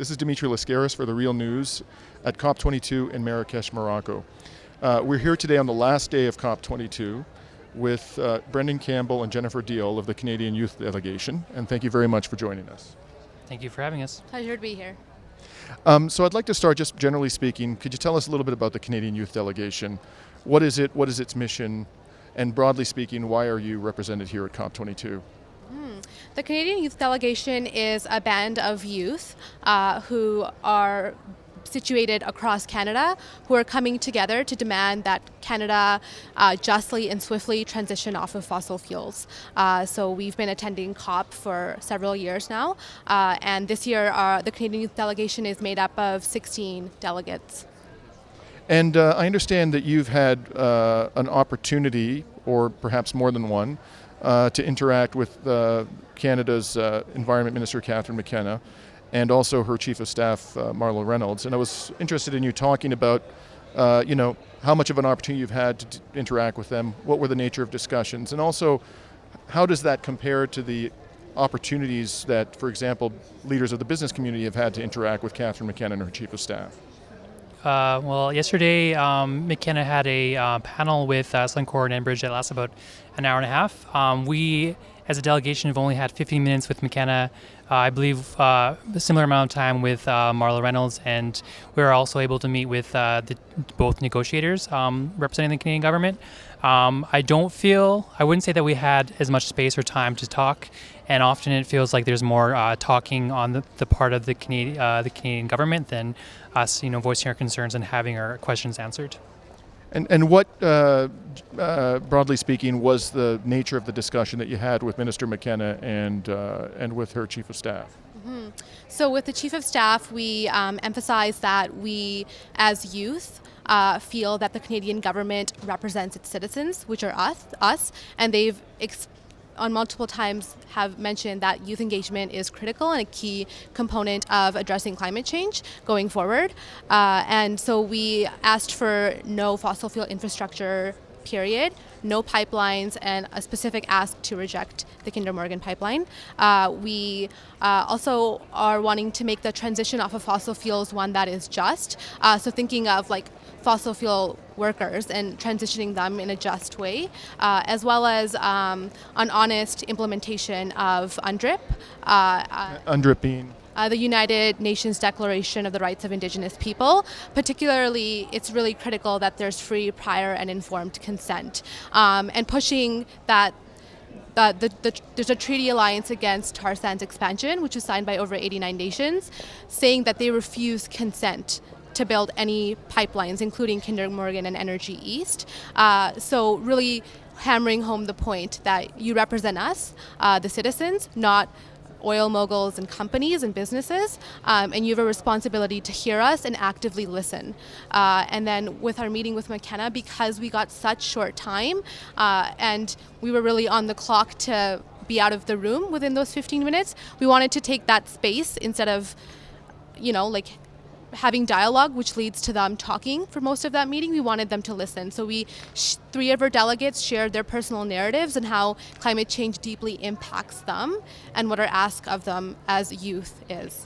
This is Dimitri Lascaris for The Real News at COP22 in Marrakesh, Morocco. We're here today on the last day of COP22 with Brendan Campbell and Jennifer Deal of the Canadian Youth Delegation, and thank you very much for joining us. Thank you for having us. Pleasure to be here. So I'd like to start, just generally speaking, could you tell us a little bit about the Canadian Youth Delegation? What is it? What is its mission? And broadly speaking, why are you represented here at COP22? The Canadian Youth Delegation is a band of youth who are situated across Canada, who are coming together to demand that Canada justly and swiftly transition off of fossil fuels. So we've been attending COP for several years now, and this year the Canadian Youth Delegation is made up of 16 delegates. And I understand that you've had an opportunity, or perhaps more than one, to interact with Canada's Environment Minister, Catherine McKenna, and also her Chief of Staff, Marlo Reynolds. And I was interested in you talking about, how much of an opportunity you've had to interact with them, what were the nature of discussions, and also how does that compare to the opportunities that, for example, leaders of the business community have had to interact with Catherine McKenna and her Chief of Staff? Well, yesterday McKenna had a panel with Suncor and Enbridge that lasted about an hour and a half. We, as a delegation, have only had 15 minutes with McKenna. I believe a similar amount of time with Marlo Reynolds, and we were also able to meet with both negotiators representing the Canadian government. I wouldn't say that we had as much space or time to talk, and often it feels like there's more talking on the part of the Canadian government than us, voicing our concerns and having our questions answered. And what, broadly speaking, was the nature of the discussion that you had with Minister McKenna and with her Chief of Staff? Mm-hmm. So with the Chief of Staff, we emphasized that we, as youth, feel that the Canadian government represents its citizens, which are us, and they've on multiple times have mentioned that youth engagement is critical and a key component of addressing climate change going forward. And so we asked for no fossil fuel infrastructure, period, no pipelines, and a specific ask to reject the Kinder Morgan pipeline. We also are wanting to make the transition off of fossil fuels one that is just. So thinking of fossil fuel workers and transitioning them in a just way, as well as an honest implementation of UNDRIP. UNDRIP being? The United Nations Declaration of the Rights of Indigenous People. Particularly, it's really critical that there's free, prior, and informed consent. And pushing that there's a treaty alliance against tar sands expansion, which was signed by over 89 nations, saying that they refuse consent to build any pipelines, including Kinder Morgan and Energy East. So really hammering home the point that you represent us, the citizens, not oil moguls and companies and businesses, and you have a responsibility to hear us and actively listen. And then with our meeting with McKenna, because we got such short time and we were really on the clock to be out of the room within those 15 minutes, we wanted to take that space instead of, having dialogue, which leads to them talking for most of that meeting. We wanted them to listen. So three of our delegates shared their personal narratives and how climate change deeply impacts them and what our ask of them as youth is.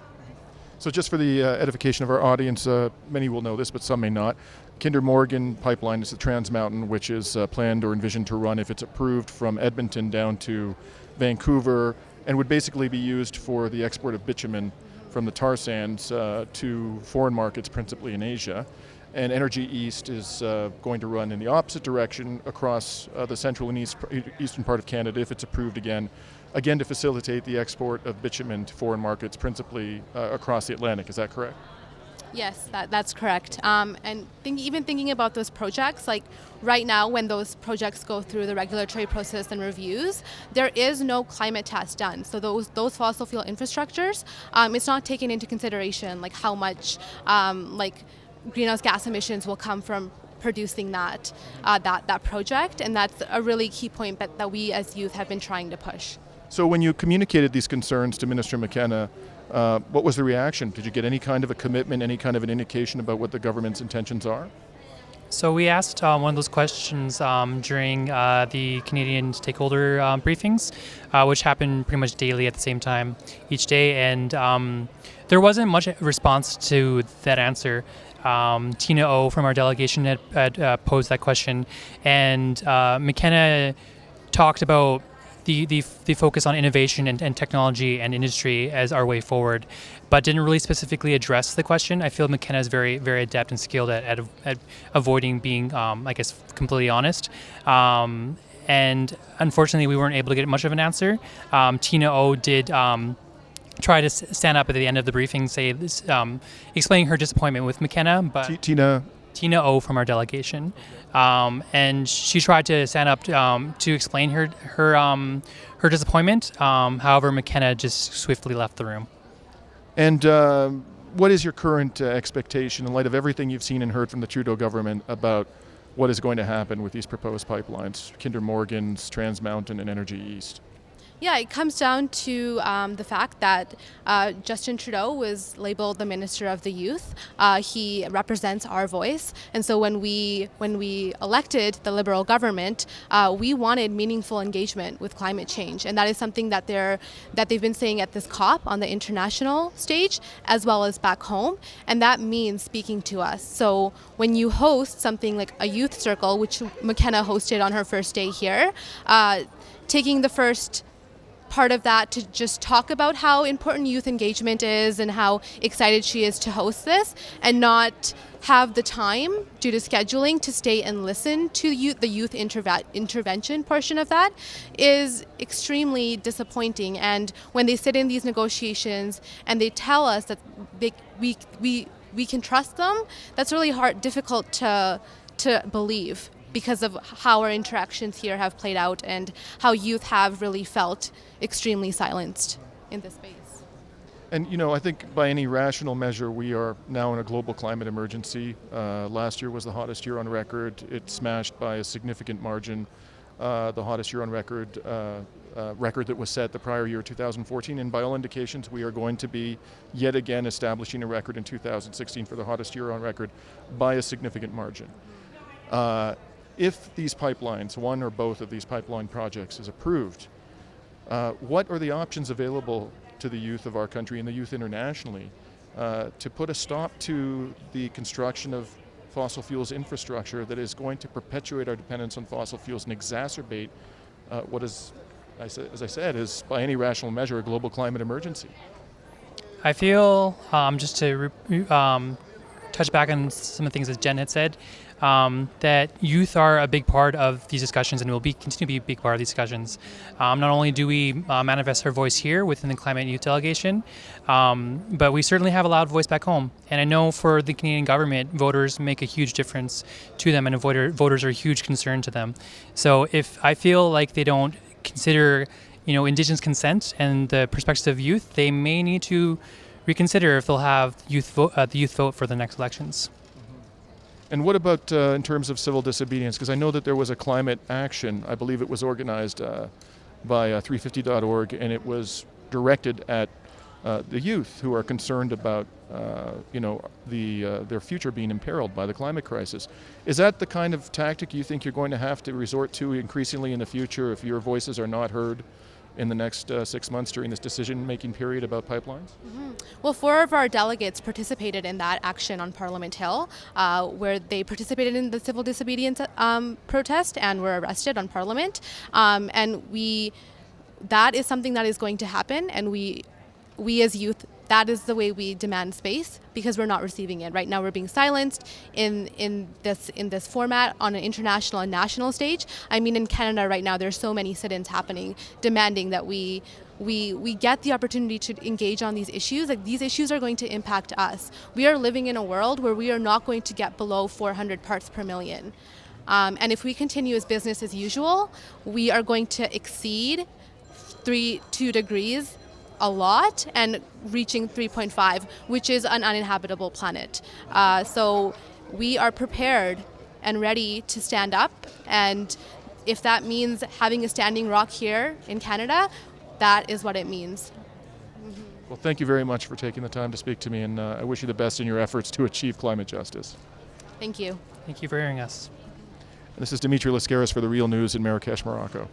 So just for the edification of our audience, many will know this, but some may not. Kinder Morgan pipeline is the Trans Mountain, which is planned or envisioned to run, if it's approved, from Edmonton down to Vancouver, and would basically be used for the export of bitumen from the tar sands to foreign markets, principally in Asia. And Energy East is going to run in the opposite direction across the central and eastern part of Canada, if it's approved again to facilitate the export of bitumen to foreign markets, principally across the Atlantic. Is that correct? Yes, that's correct. And even thinking about those projects, right now when those projects go through the regulatory process and reviews, there is no climate test done. So those fossil fuel infrastructures, it's not taken into consideration how much greenhouse gas emissions will come from producing that project, and that's a really key point that we as youth have been trying to push. So when you communicated these concerns to Minister McKenna, what was the reaction? Did you get any kind of a commitment, any kind of an indication about what the government's intentions are? So we asked one of those questions during the Canadian stakeholder briefings, which happen pretty much daily at the same time each day, and there wasn't much response to that answer. Tina O from our delegation had posed that question, and McKenna talked about the focus on innovation and technology and industry as our way forward, but didn't really specifically address the question. I feel McKenna is very, very adept and skilled at avoiding being, I guess, completely honest. And unfortunately, we weren't able to get much of an answer. Tina O did try to stand up at the end of the briefing, say this, explaining her disappointment with McKenna, but Tina O from our delegation, and she tried to stand up to explain her disappointment. However, McKenna just swiftly left the room. And what is your current expectation in light of everything you've seen and heard from the Trudeau government about what is going to happen with these proposed pipelines, Kinder Morgan's, Trans Mountain, and Energy East? Yeah, it comes down to the fact that Justin Trudeau was labeled the Minister of the Youth. He represents our voice, and so when we elected the Liberal government, we wanted meaningful engagement with climate change, and that is something that they've been saying at this COP on the international stage as well as back home, and that means speaking to us. So when you host something like a youth circle, which McKenna hosted on her first day here, taking the first part of that to just talk about how important youth engagement is and how excited she is to host this, and not have the time due to scheduling to stay and listen to the youth intervention portion of that is extremely disappointing. And when they sit in these negotiations and they tell us that we can trust them, that's really difficult to believe, because of how our interactions here have played out and how youth have really felt extremely silenced in this space. And I think by any rational measure, we are now in a global climate emergency. Last year was the hottest year on record. It smashed by a significant margin the hottest year on record that was set the prior year, 2014. And by all indications, we are going to be yet again establishing a record in 2016 for the hottest year on record by a significant margin. If these pipelines, one or both of these pipeline projects, is approved, what are the options available to the youth of our country and the youth internationally to put a stop to the construction of fossil fuels infrastructure that is going to perpetuate our dependence on fossil fuels and exacerbate what is, as I said, is by any rational measure a global climate emergency? I feel, just to touch back on some of the things that Jen had said, that youth are a big part of these discussions and will continue to be a big part of these discussions. Not only do we manifest our voice here within the Climate and Youth Delegation, but we certainly have a loud voice back home. And I know for the Canadian government, voters make a huge difference to them, and voters are a huge concern to them. So if I feel like they don't consider, Indigenous consent and the perspectives of youth, they may need to reconsider if they'll have the youth vote for the next elections. And what about in terms of civil disobedience? Because I know that there was a climate action, I believe it was organized by 350.org, and it was directed at the youth who are concerned about their future being imperiled by the climate crisis. Is that the kind of tactic you think you're going to have to resort to increasingly in the future if your voices are not heard in the next 6 months during this decision-making period about pipelines? Mm-hmm. Well, 4 of our delegates participated in that action on Parliament Hill, where they participated in the civil disobedience protest and were arrested on Parliament. That is something that is going to happen, and we as youth, that is the way we demand space, because we're not receiving it. Right now we're being silenced in this format on an international and national stage. I mean, in Canada right now there's so many sit-ins happening demanding that we get the opportunity to engage on these issues. Like, these issues are going to impact us. We are living in a world where we are not going to get below 400 parts per million. And if we continue as business as usual, we are going to exceed 2 degrees a lot and reaching 3.5, which is an uninhabitable planet. So we are prepared and ready to stand up, and if that means having a standing rock here in Canada, that is what it means. Well, thank you very much for taking the time to speak to me, and I wish you the best in your efforts to achieve climate justice. Thank you. Thank you for hearing us. This is Dimitri Lascaris for The Real News in Marrakesh, Morocco.